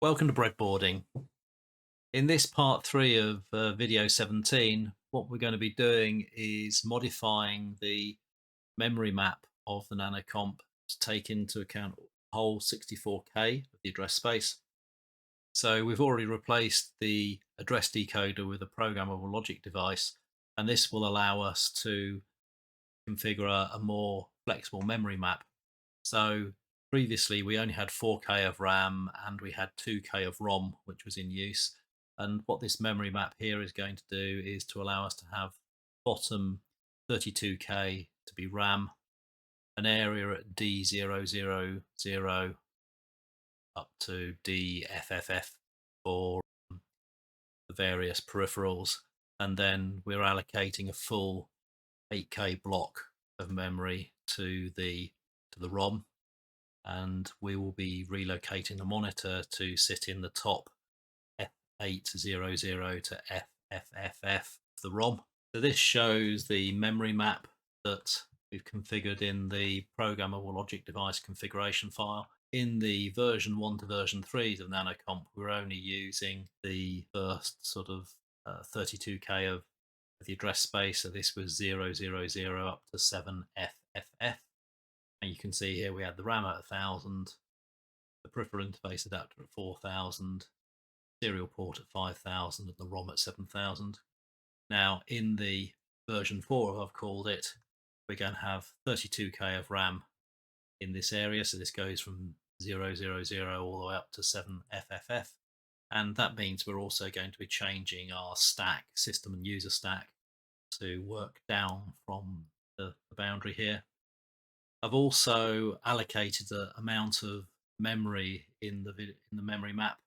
Welcome to Breadboarding. In this part 3 of video 17, what we're going to be doing is modifying the memory map of the Nanocomp to take into account the whole 64K of the address space. So we've already replaced the address decoder with a programmable logic device, and this will allow us to configure a more flexible memory map. So previously we only had 4K of RAM and we had 2K of ROM, which was in use. And what this memory map here is going to do is to allow us to have bottom 32K to be RAM, an area at D000 up to DFFF for the various peripherals. And then we're allocating a full 8K block of memory to the ROM, and we will be relocating the monitor to sit in the top F800 to FFFF the ROM. So this shows the memory map that we've configured in the programmable logic device configuration file. In the version 1 to version 3 of Nanocomp, we're only using the first sort of 32K of the address space. So this was 000 up to 7FFF. And you can see here we had the RAM at 1000, the peripheral interface adapter at 4000, serial port at 5000, and the ROM at 7000. Now in the version 4, I've called it, we're going to have 32K of RAM in this area. So this goes from 000 all the way up to 7FFF. And that means we're also going to be changing our stack, system and user stack, to work down from the boundary here. I've also allocated an amount of memory in the memory map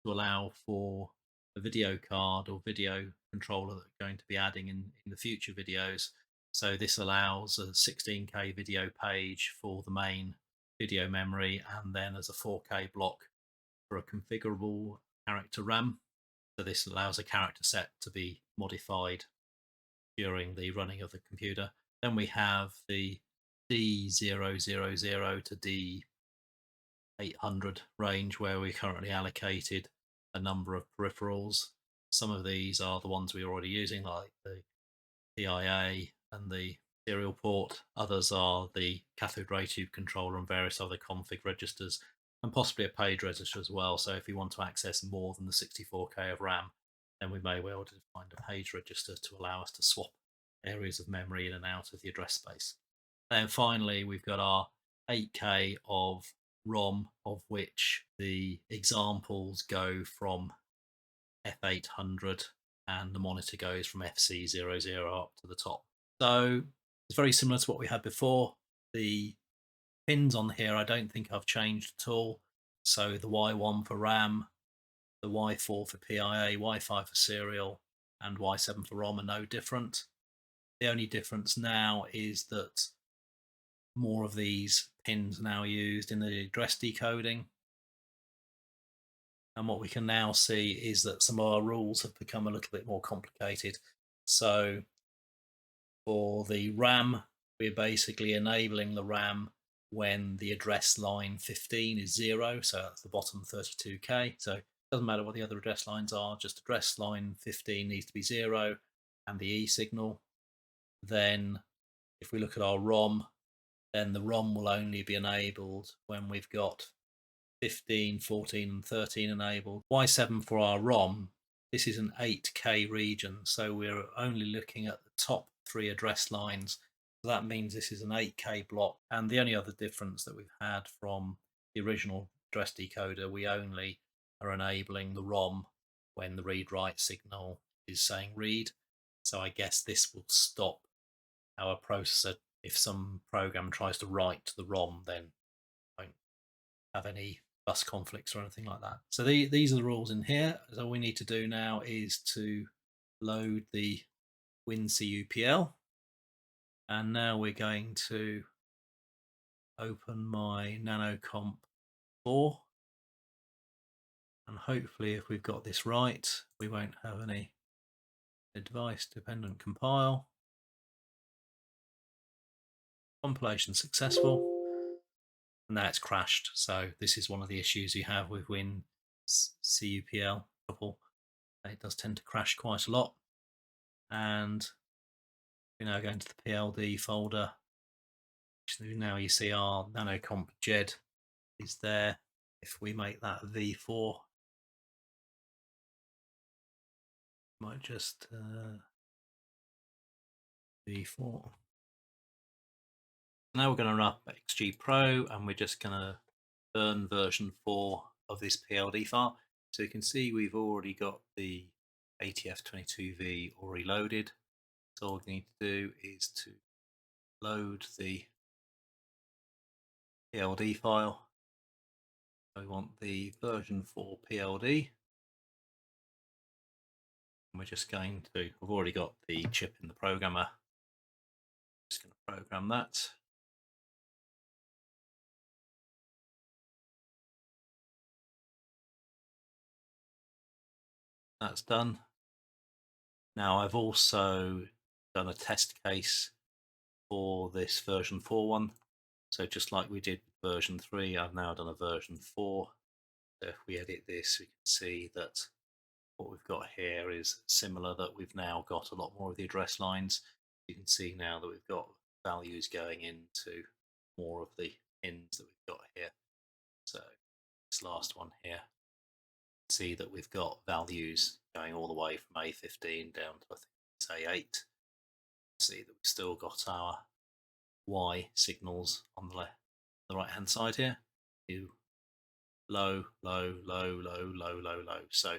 to allow for a video card or video controller that we're going to be adding in the future videos. So this allows a 16K video page for the main video memory, and then as a 4K block for a configurable character RAM. So this allows a character set to be modified during the running of the computer. Then we have the D000 to D800 range, where we currently allocated a number of peripherals. Some of these are the ones we're already using, like the PIA and the serial port. Others are the cathode ray tube controller and various other config registers, and possibly a page register as well. So if we want to access more than the 64K of RAM, then we may well find a page register to allow us to swap areas of memory in and out of the address space. And finally, we've got our 8K of ROM, of which the examples go from F800 and the monitor goes from FC00 up to the top. So it's very similar to what we had before. The pins on here I don't think I've changed at all. So the Y1 for RAM, the Y4 for PIA, Y5 for serial, and Y7 for ROM are no different. The only difference now is that more of these pins are now used in the address decoding. And what we can now see is that some of our rules have become a little bit more complicated. So for the RAM, we're basically enabling the RAM when the address line 15 is 0, so that's the bottom 32K. So it doesn't matter what the other address lines are, just address line 15 needs to be 0 and the E signal. Then if we look at our ROM, then the ROM will only be enabled when we've got 15, 14 and 13 enabled. Y7 for our ROM, this is an 8K region, so we're only looking at the top 3 address lines. So that means this is an 8K block, and the only other difference that we've had from the original address decoder, we only are enabling the ROM when the read-write signal is saying read. So I guess this will stop our processor. If some program tries to write to the ROM, then won't have any bus conflicts or anything like that. So these are the rules in here. So all we need to do now is to load the Wincupl, and now we're going to open my Nanocomp 4, and hopefully if we've got this right, we won't have any device dependent compile. Compilation successful, and now it's crashed. So this is one of the issues you have with CUPL couple. It does tend to crash quite a lot. And we now go into the PLD folder. Now you see our Nanocomp JED is there. If we make that V4, might just V4. Now we're going to run up XG Pro, and we're just going to burn version 4 of this PLD file. So you can see we've already got the ATF22V already loaded. So all we need to do is to load the PLD file. We want the version 4 PLD. And we're just going to, we've already got the chip in the programmer. Just going to program that. That's done. Now I've also done a test case for this version 4 one. So just like we did with version 3, I've now done a version 4. So if we edit this, we can see that what we've got here is similar, that we've now got a lot more of the address lines. You can see now that we've got values going into more of the pins that we've got here. So this last one here, see that we've got values going all the way from A15 down to, I think it's A8. See that we've still got our Y signals on the right hand side here. Low, low, low, low, low, low, low. So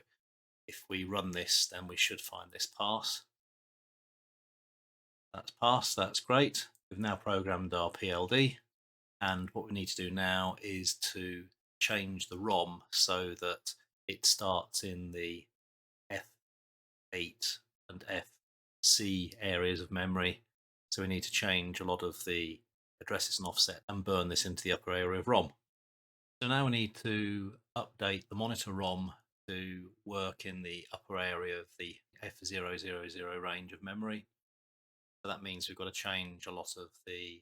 if we run this, then we should find this pass. That's passed, that's great. We've now programmed our PLD, and what we need to do now is to change the ROM so that it starts in the F8 and FC areas of memory. So we need to change a lot of the addresses and offset and burn this into the upper area of ROM. So now we need to update the Monitor ROM to work in the upper area of the F000 range of memory. So that means we've got to change a lot of the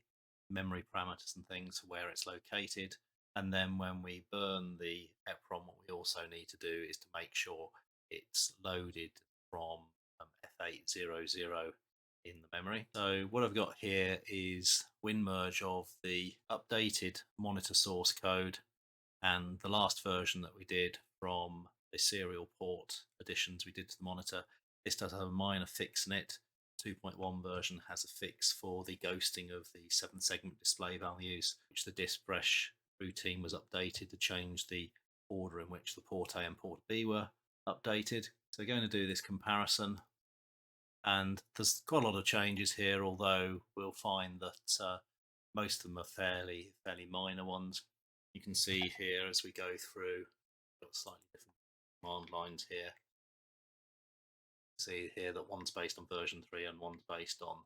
memory parameters and things to where it's located. And then when we burn the EEPROM, what we also need to do is to make sure it's loaded from F800 in the memory. So what I've got here is WinMerge of the updated monitor source code and the last version that we did from the serial port additions we did to the monitor. This does have a minor fix in it. 2.1 version has a fix for the ghosting of the 7-segment display values, which the disk fresh routine was updated to change the order in which the port A and port B were updated. So we're going to do this comparison, and there's quite a lot of changes here, although we'll find that most of them are fairly minor ones. You can see here as we go through, got slightly different command lines here. See here that one's based on version 3 and one's based on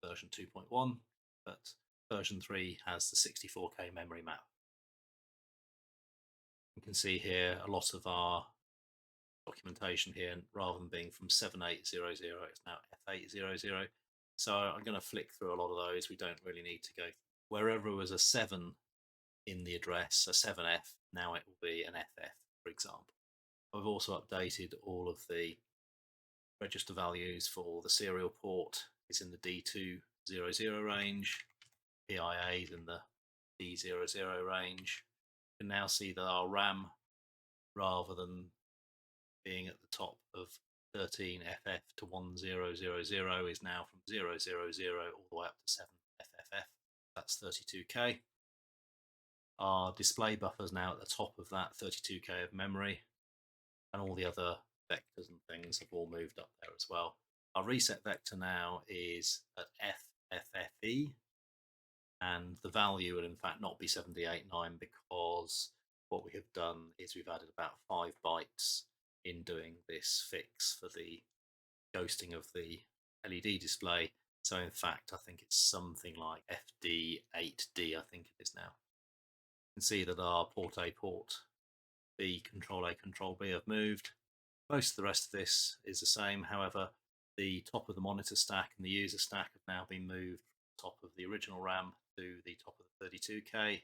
version 2.1, but version 3 has the 64K memory map. You can see here a lot of our documentation here, rather than being from 7800, it's now F800. So I'm going to flick through a lot of those. We don't really need to go. Wherever it was a 7 in the address, a 7F, now it will be an FF, for example. I've also updated all of the register values for the serial port. Is in the D200 range, PIA is in the D00 range. You can now see that our RAM, rather than being at the top of 13FF to 1000, is now from 000 all the way up to 7FFF. That's 32K. Our display buffer is now at the top of that 32K of memory, and all the other vectors and things have all moved up there as well. Our reset vector now is at FFFE, and the value will in fact not be 7D89 because what we have done is we've added about 5 bytes in doing this fix for the ghosting of the LED display. So in fact, I think it's something like FD8D, I think it is now. You can see that our port A, port B, control A, control B have moved. Most of the rest of this is the same. However, the top of the monitor stack and the user stack have now been moved from the top of the original RAM to the top of the 32K.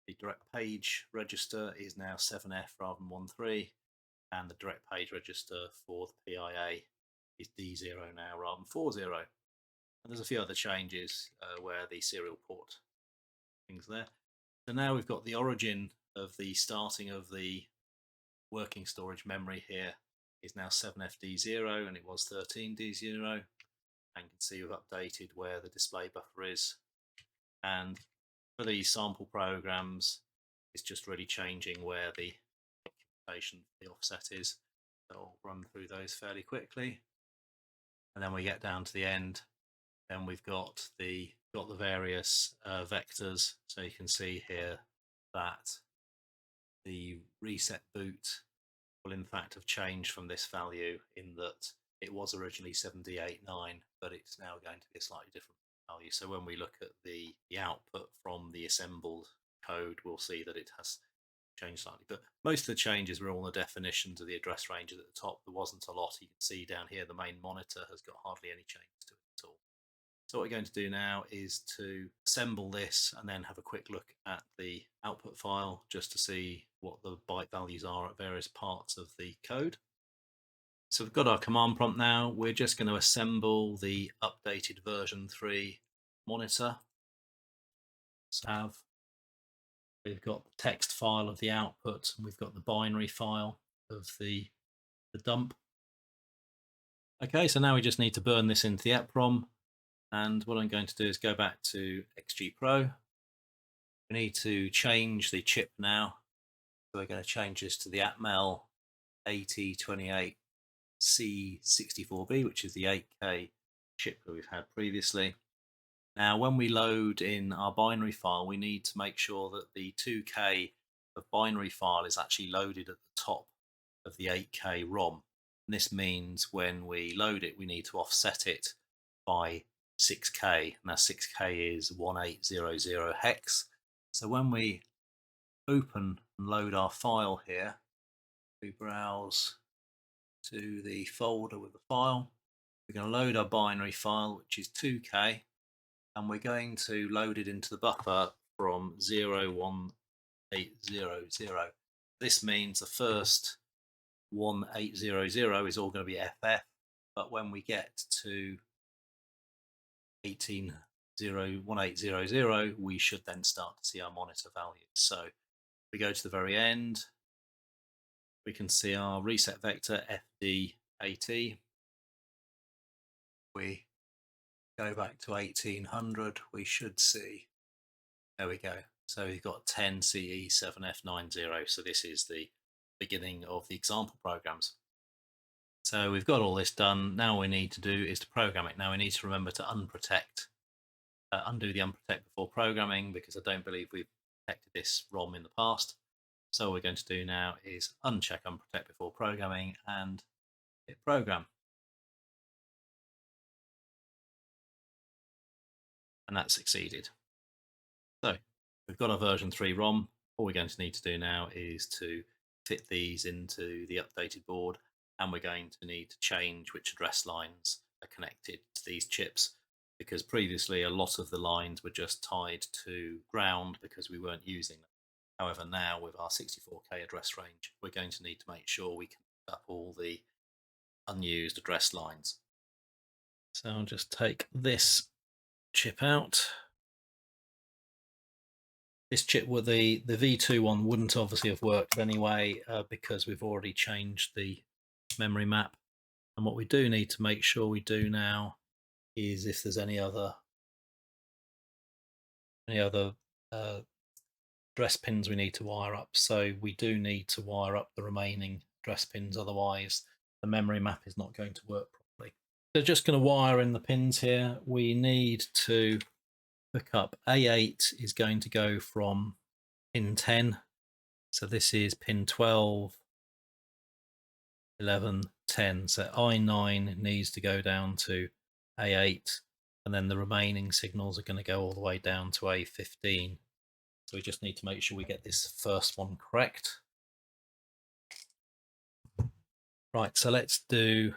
the direct page register is now 7F rather than 13, and the direct page register for the PIA is D0 now rather than 40. And there's a few other changes where the serial port things there. So now we've got the origin of the starting of the working storage memory here is now 7FD0 and it was 13D0. And you can see we've updated where the display buffer is. And for these sample programs, it's just really changing where the documentation, the offset is. So I'll run through those fairly quickly. And then we get down to the end, and we've got the various vectors. So you can see here that the reset boot will in fact have changed from this value, in that it was originally 7D89, but it's now going to be a slightly different value. So when we look at the output from the assembled code, we'll see that it has changed slightly. But most of the changes were all the definitions of the address ranges at the top. There wasn't a lot. You can see down here the main monitor has got hardly any changes to it at all. So what we're going to do now is to assemble this and then have a quick look at the output file just to see what the byte values are at various parts of the code. So we've got our command prompt now. We're just going to assemble the updated version 3 monitor. So we've got the text file of the output, and we've got the binary file of the dump. Okay, so now we just need to burn this into the EEPROM. And what I'm going to do is go back to XGPro. We need to change the chip now. So we're going to change this to the Atmel AT28C64B, which is the 8K chip that we've had previously. Now, when we load in our binary file, we need to make sure that the 2K of binary file is actually loaded at the top of the 8K ROM. And this means when we load it, we need to offset it by 6K. Now 6K is 1800 hex. So when we open and load our file here, we browse to the folder with the file. We're going to load our binary file, which is 2K, and we're going to load it into the buffer from 01800. This means the first 1800 is all going to be FF, but when we get to 1800, we should then start to see our monitor values. So we go to the very end, we can see our reset vector FD80. We go back to 1800, we should see, there we go. So we've got 10CE7F90. So this is the beginning of the example programs. So we've got all this done. Now all we need to do is to program it. Now we need to remember to undo the unprotect before programming, because I don't believe we've protected this ROM in the past. So what we're going to do now is uncheck unprotect before programming and hit program. And that succeeded. So we've got our version 3 ROM. All we're going to need to do now is to fit these into the updated board, and we're going to need to change which address lines are connected to these chips, because previously a lot of the lines were just tied to ground because we weren't using them. However, now with our 64K address range, we're going to need to make sure we connect up all the unused address lines. So I'll just take this chip out. This chip with the V2 one wouldn't obviously have worked anyway, because we've already changed the memory map. And what we do need to make sure we do now is if there's any other address pins we need to wire up. So we do need to wire up the remaining address pins, otherwise the memory map is not going to work properly. So just going to wire in the pins here. We need to hook up A8 is going to go from pin 10. So this is pin 12, 11, 10. So I9 needs to go down to A8, and then the remaining signals are going to go all the way down to A15. So we just need to make sure we get this first one correct. Right, so let's do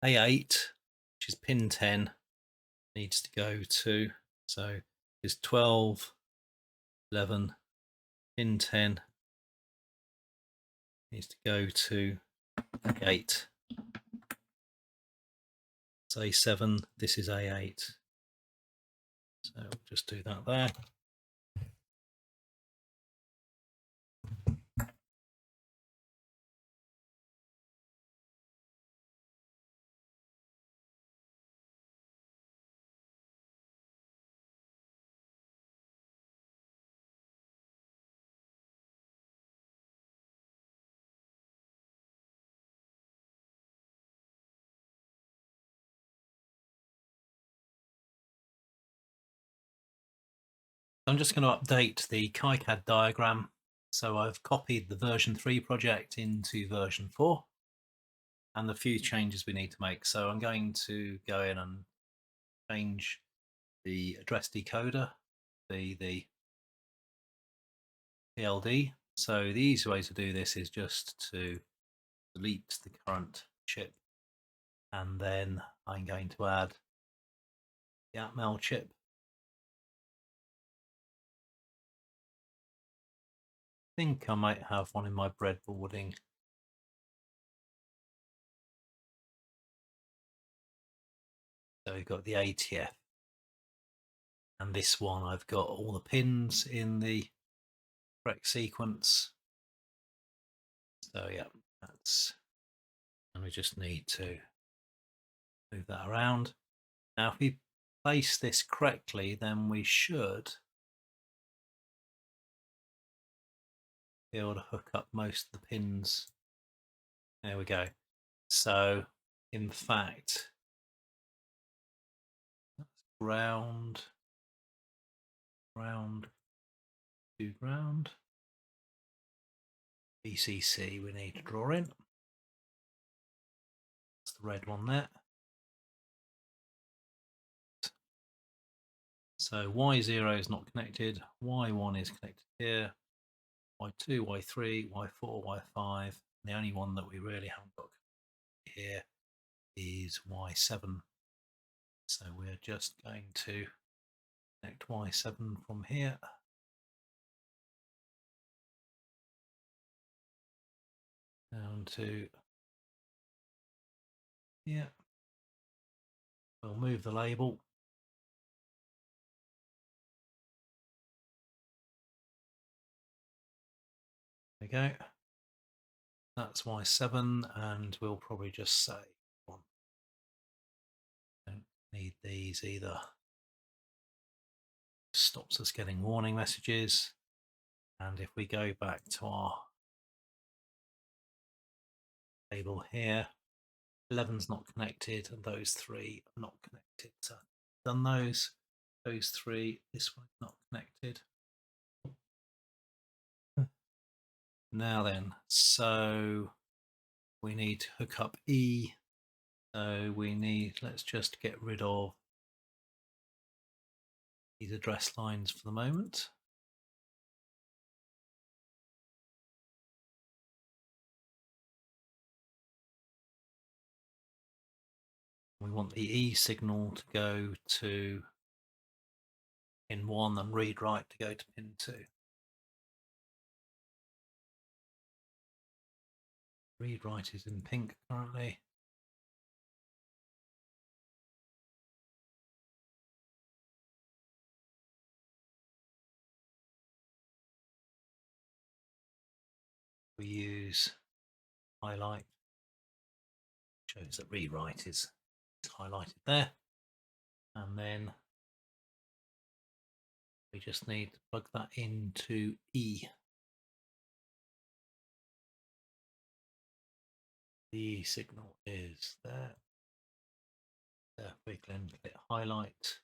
A8, which is pin 10, needs to go to, so is 12, 11, pin 10 needs to go to A8. It's A7, this is A8. So we'll just do that there. I'm just going to update the KiCad diagram. So I've copied the version 3 project into version 4 and the few changes we need to make. So I'm going to go in and change the address decoder, the PLD. So the easy way to do this is just to delete the current chip, and then I'm going to add the Atmel chip. I think I might have one in my breadboarding. So we've got the ATF, and this one I've got all the pins in the correct sequence. So yeah, that's, and we just need to move that around. Now if we place this correctly, then we should be able to hook up most of the pins. There we go. So in fact, that's ground to ground. VCC we need to draw in. That's the red one there. So Y0 is not connected, Y1 is connected here, Y2, Y3, Y4, Y5. The only one that we really haven't got here is Y7. So we're just going to connect Y7 from here. Down to here. We'll move the label. There we go. That's Y7, and we'll probably just say one. Don't need these either. Stops us getting warning messages. And if we go back to our table here, 11's not connected, and those three are not connected. So done those three. This one's not connected. Now then, so we need to hook up E. So we need, let's just get rid of these address lines for the moment. We want the E signal to go to pin 1 and read write to go to pin 2. Read write is in pink currently. We use highlight, shows that read write is highlighted there, and then we just need to plug that into E. The E signal is there. There we can click highlight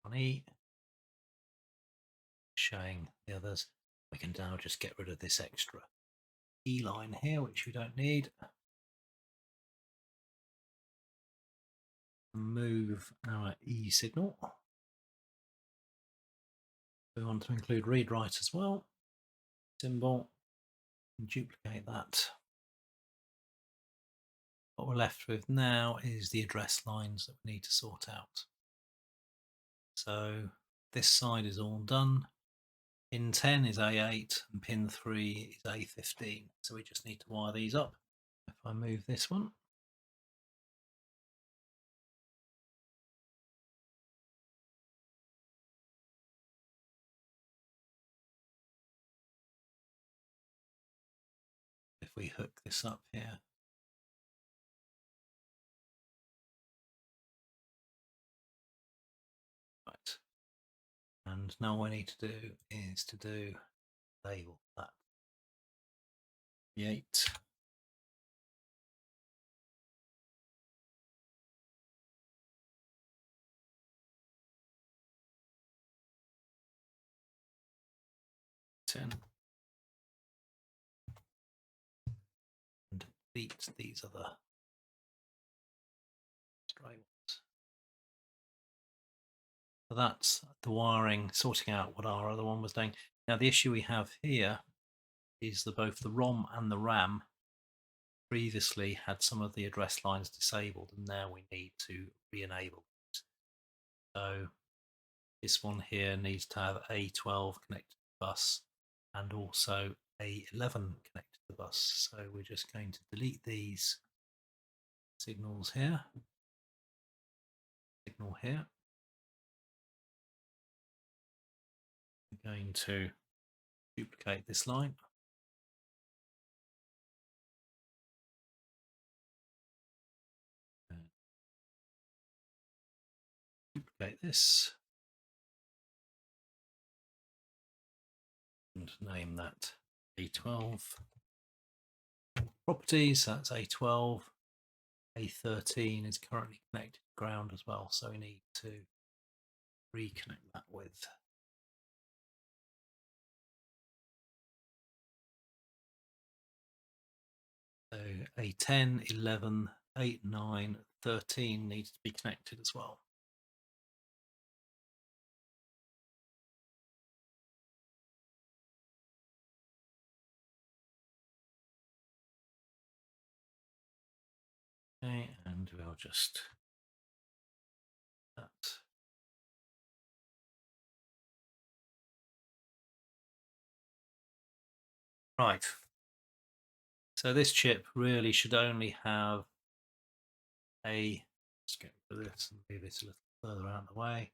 on E, showing the others. We can now just get rid of this extra E line here, which we don't need. Move our E signal. We want to include read write as well. Symbol, duplicate that. What we're left with now is the address lines that we need to sort out. So this side is all done. Pin 10 is A8 and pin 3 is A15. So we just need to wire these up. If I move this one, if we hook this up here, right, and now what I need to do is to do label that the 8. And delete these other stray ones. So that's the wiring, sorting out what our other one was doing. Now the issue we have here is that both the ROM and the RAM previously had some of the address lines disabled, and now we need to re-enable it. So this one here needs to have A12 connected to the bus and also A11 connected to the bus. So we're just going to delete these signals here, signal here. We're going to duplicate this line. Duplicate this and name that A12. Properties, that's A12. A13 is currently connected to ground as well, so we need to reconnect that with so A10, 11, 8, 9, 13 needs to be connected as well. Okay, and we'll just that. Right. So this chip really should only have let's get rid of this and move it a little further out of the way.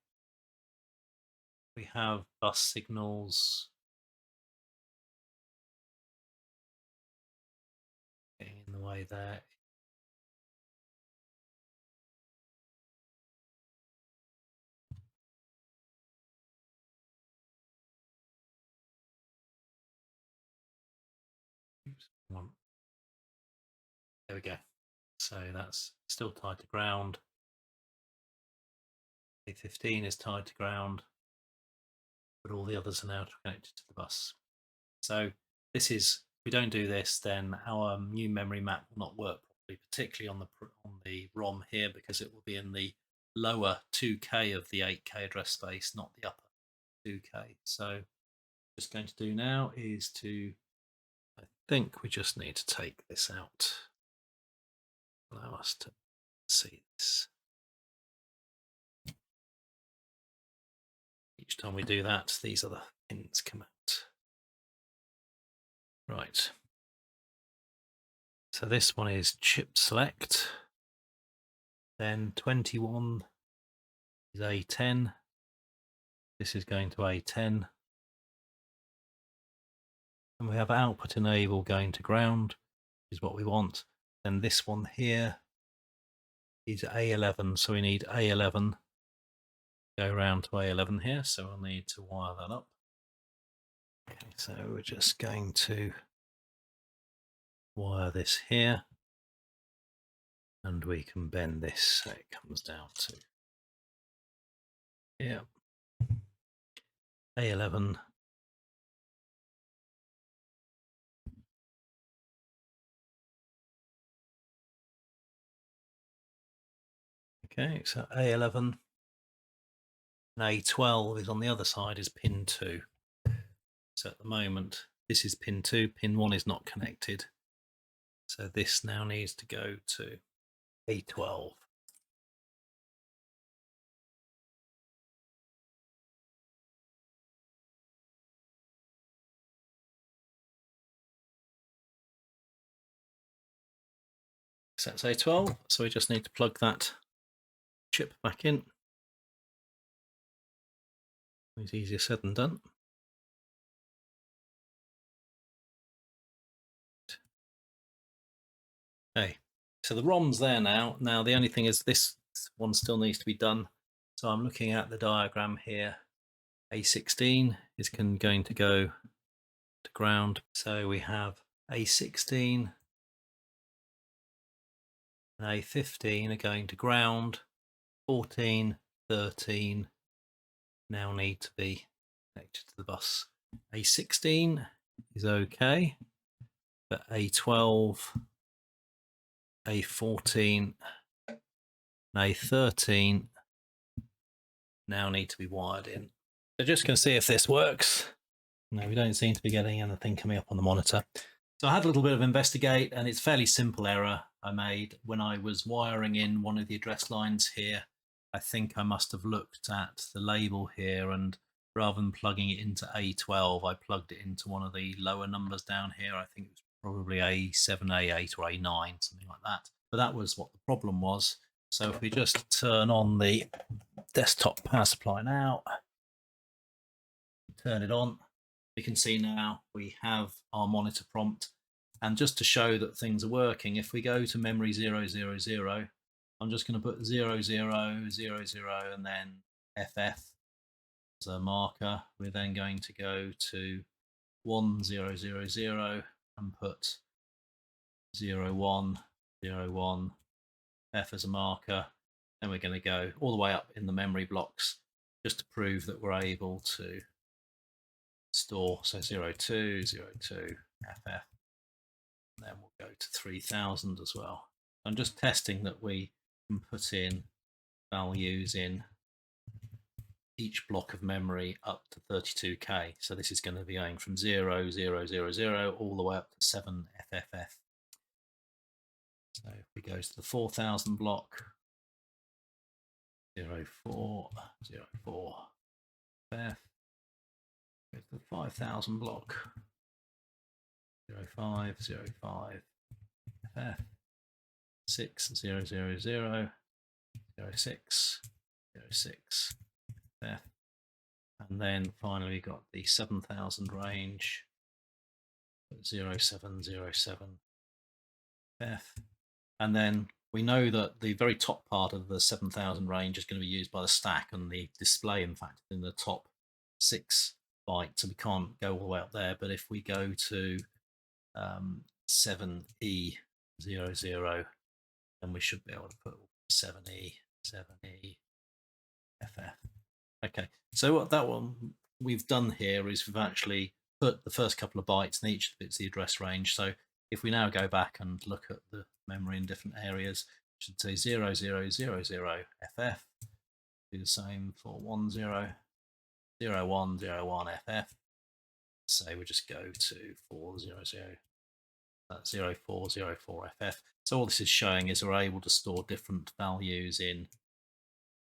We have bus signals getting in the way there. Oops, one. There we go. So that's still tied to ground. A15 is tied to ground, but all the others are now connected to the bus. So this is, if we don't do this, then our new memory map will not work properly, particularly on the ROM here, because it will be in the lower 2K of the 8K address space, not the upper 2K. So just going to do now is to, I think we just need to take this out, allow us to see this. Each time we do that, these other pins come out. Right. So this one is chip select. Then 21 is A10. This is going to A10. And we have output enable going to ground, which is what we want. Then this one here is A11. So we need A11 go around to A11 here. So we'll need to wire that up. Okay, so we're just going to wire this here. And we can bend this so it comes down to here. A11. Okay, so A11 and A12 is on the other side, is pin 2. So at the moment, this is pin 2, pin 1 is not connected. So this now needs to go to A12. That's A12, so we just need to plug that chip back in. It's easier said than done. Okay, so the ROM's there now. Now the only thing is this one still needs to be done. So I'm looking at the diagram here. A16 is going to go to ground. So we have A16 and A15 are going to ground. 14, 13 now need to be connected to the bus. A16 is okay, but A12, A14 and A13 now need to be wired in. So just going to see if this works. No, we don't seem to be getting anything coming up on the monitor. So I had a little bit of investigate, and it's a fairly simple error I made when I was wiring in one of the address lines here. I think I must have looked at the label here, and rather than plugging it into A12, I plugged it into one of the lower numbers down here. I think it was probably A7, A8 or A9, something like that. But that was what the problem was. So if we just turn on the desktop power supply now, turn it on, you can see now we have our monitor prompt. And just to show that things are working, if we go to memory 000, I'm just going to put 0000 and then FF as a marker. We're then going to go to 1000 and put 0101 F as a marker. Then we're going to go all the way up in the memory blocks just to prove that we're able to store. So 0202 FF. And then we'll go to 3000 as well. I'm just testing that we can put in values in each block of memory up to 32K. So this is going to be going from 0000 all the way up to 7FFF. So if we go to the 4000 block, 0404 FF, go to the 5000 block, 0505 FF, 6000 06 06 FF, and then finally we got the 7000 range, 0707 F, and then we know that the very top part of the 7000 range is going to be used by the stack and the display, in fact, in the top 6 bytes, so we can't go all the way up there. But if we go to 7E00, then we should be able to put 7E FF. Okay, so what that one we've done here is we've actually put the first couple of bytes in each of it's the address range. So if we now go back and look at the memory in different areas, it should say 0000 FF. Do the same for 100101 FF. So we just go to 0404 FF. So all this is showing is we're able to store different values in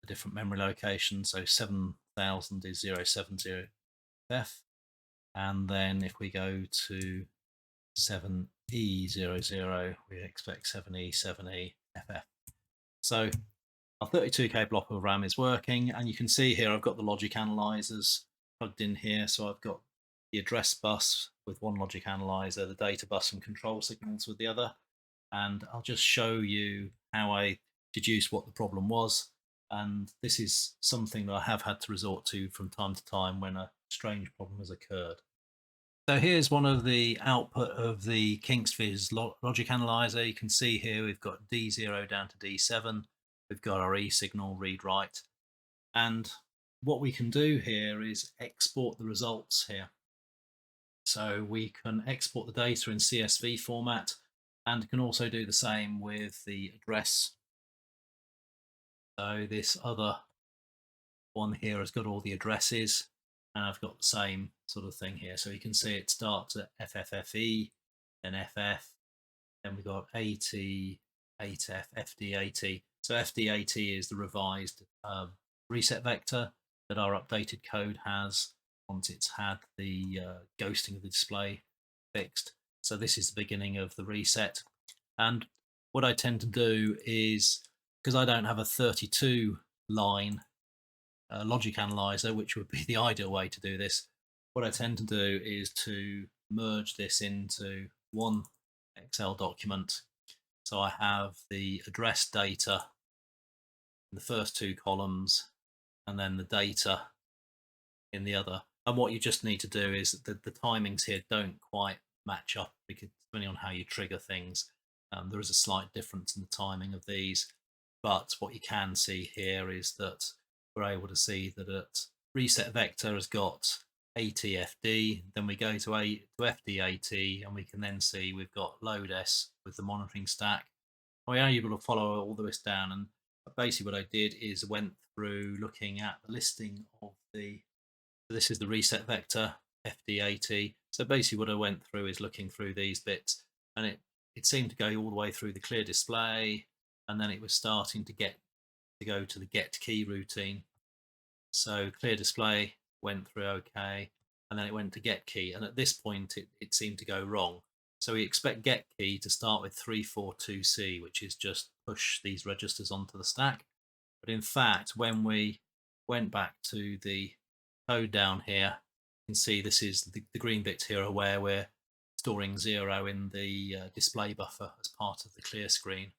a different memory location. So 7000 is 070 FF, and then if we go to 7E00, we expect 7E FF. So our 32K block of RAM is working, and you can see here I've got the logic analyzers plugged in here. So I've got the address bus with one logic analyzer, the data bus and control signals with the other, and I'll just show you how I deduced what the problem was. And this is something that I have had to resort to from time to time when a strange problem has occurred. So here's one of the output of the KingsViz logic analyzer. You can see here we've got D0 down to D7. We've got our E signal read write. And what we can do here is export the results here. So we can export the data in CSV format, and can also do the same with the address. So this other one here has got all the addresses, and I've got the same sort of thing here. So you can see it starts at FFFE, then FF, then we've got AT, 8F, FD80. So FD80 is the revised reset vector that our updated code has once it's had the ghosting of the display fixed. So this is the beginning of the reset. And what I tend to do is, because I don't have a 32 line logic analyzer, which would be the ideal way to do this, what I tend to do is to merge this into one Excel document. So I have the address data in the first two columns and then the data in the other. And what you just need to do is the timings here don't quite match up, because depending on how you trigger things, there is a slight difference in the timing of these. But what you can see here is that we're able to see that at reset vector has got ATFD, then we go to FDAT, and we can then see we've got load S with the monitoring stack. We are able to follow all this down, and basically what I did is went through looking at the listing of the, this is the reset vector, FDAT. So basically what I went through is looking through these bits, and it seemed to go all the way through the clear display, and then it was starting to go to the get key routine. So clear display went through okay, and then it went to get key, and at this point it seemed to go wrong. So we expect get key to start with 342C, which is just push these registers onto the stack. But in fact, when we went back to the code down here, you can see this is the green bits here are where we're storing 0 in the display buffer as part of the clear screen.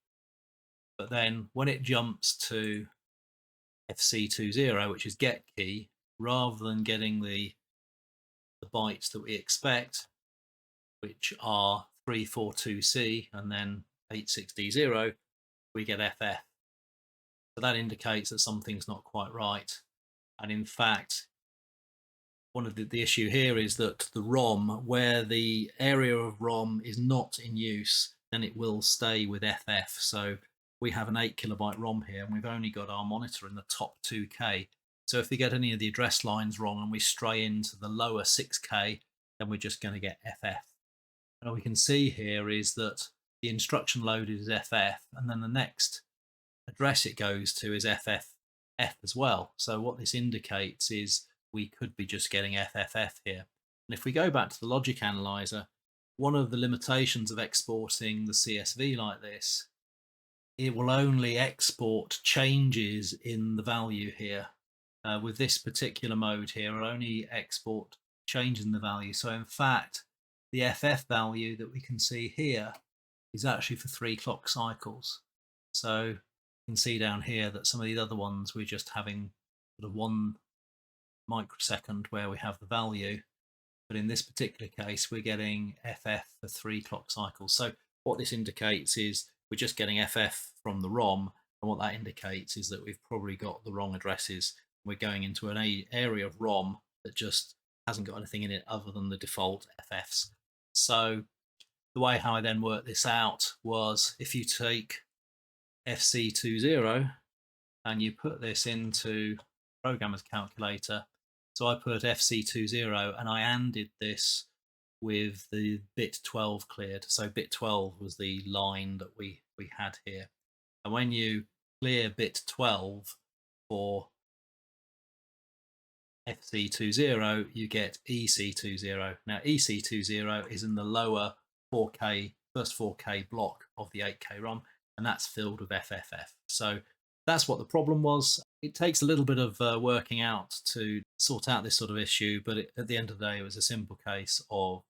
But then when it jumps to FC20, which is get key, rather than getting the bytes that we expect, which are 342C and then 86D0, we get FF. So that indicates that something's not quite right. And in fact, one of the issue here is that the ROM, where the area of ROM is not in use, then it will stay with FF. So we have an 8 kilobyte ROM here, and we've only got our monitor in the top 2K. So if we get any of the address lines wrong and we stray into the lower 6K, then we're just going to get FF. And what we can see here is that the instruction loaded is FF, and then the next address it goes to is FFF as well. So what this indicates is we could be just getting FFF here. And if we go back to the logic analyzer, one of the limitations of exporting the CSV like this, it will only export changes in the value here. With this particular mode here, it'll only export changes in the value. So in fact, the FF value that we can see here is actually for 3 clock cycles. So you can see down here that some of these other ones we're just having sort of 1 microsecond where we have the value, but in this particular case we're getting FF for 3 clock cycles. So what this indicates is we're just getting FF from the ROM, and what that indicates is that we've probably got the wrong addresses. We're going into an area of ROM that just hasn't got anything in it other than the default FFs. So the way how I then worked this out was, if you take FC20 and you put this into programmer's calculator, so I put FC20 and I ANDed this with the bit 12 cleared. So bit 12 was the line that we had here. And when you clear bit 12 for FC20, you get EC20. Now EC20 is in the lower 4K, first 4K block of the 8K ROM, and that's filled with FFF. So that's what the problem was. It takes a little bit of working out to sort out this sort of issue, but at the end of the day, it was a simple case of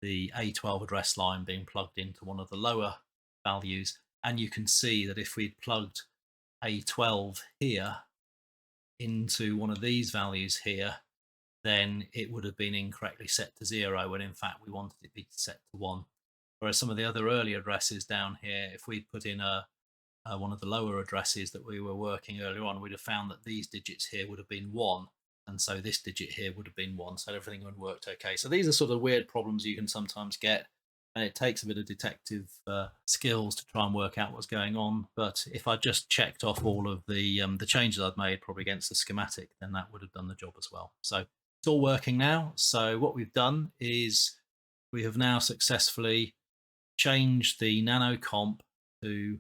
the A12 address line being plugged into one of the lower values. And you can see that if we'd plugged A12 here into one of these values here, then it would have been incorrectly set to 0, when in fact we wanted it to be set to 1. Whereas some of the other earlier addresses down here, if we'd put in one of the lower addresses that we were working earlier on, we'd have found that these digits here would have been 1, and so this digit here would have been 1, so everything would have worked okay. So these are sort of weird problems you can sometimes get, and it takes a bit of detective skills to try and work out what's going on. But if I just checked off all of the changes I'd made, probably against the schematic, then that would have done the job as well. So it's all working now. So what we've done is we have now successfully changed the Nanocomp to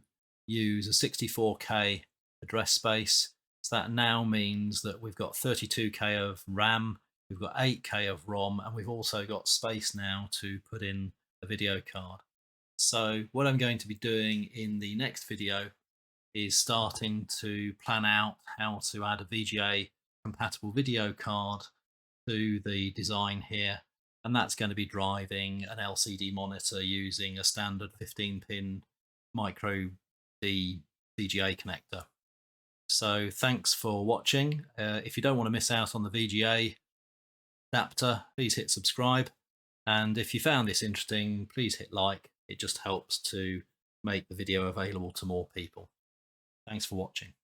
use a 64K address space. So that now means that we've got 32K of RAM, we've got 8K of ROM, and we've also got space now to put in a video card. So what I'm going to be doing in the next video is starting to plan out how to add a VGA compatible video card to the design here, and that's going to be driving an LCD monitor using a standard 15-pin micro D VGA connector. So thanks for watching. If you don't want to miss out on the VGA adapter, please hit subscribe, and if you found this interesting, please hit like. It just helps to make the video available to more people. Thanks for watching.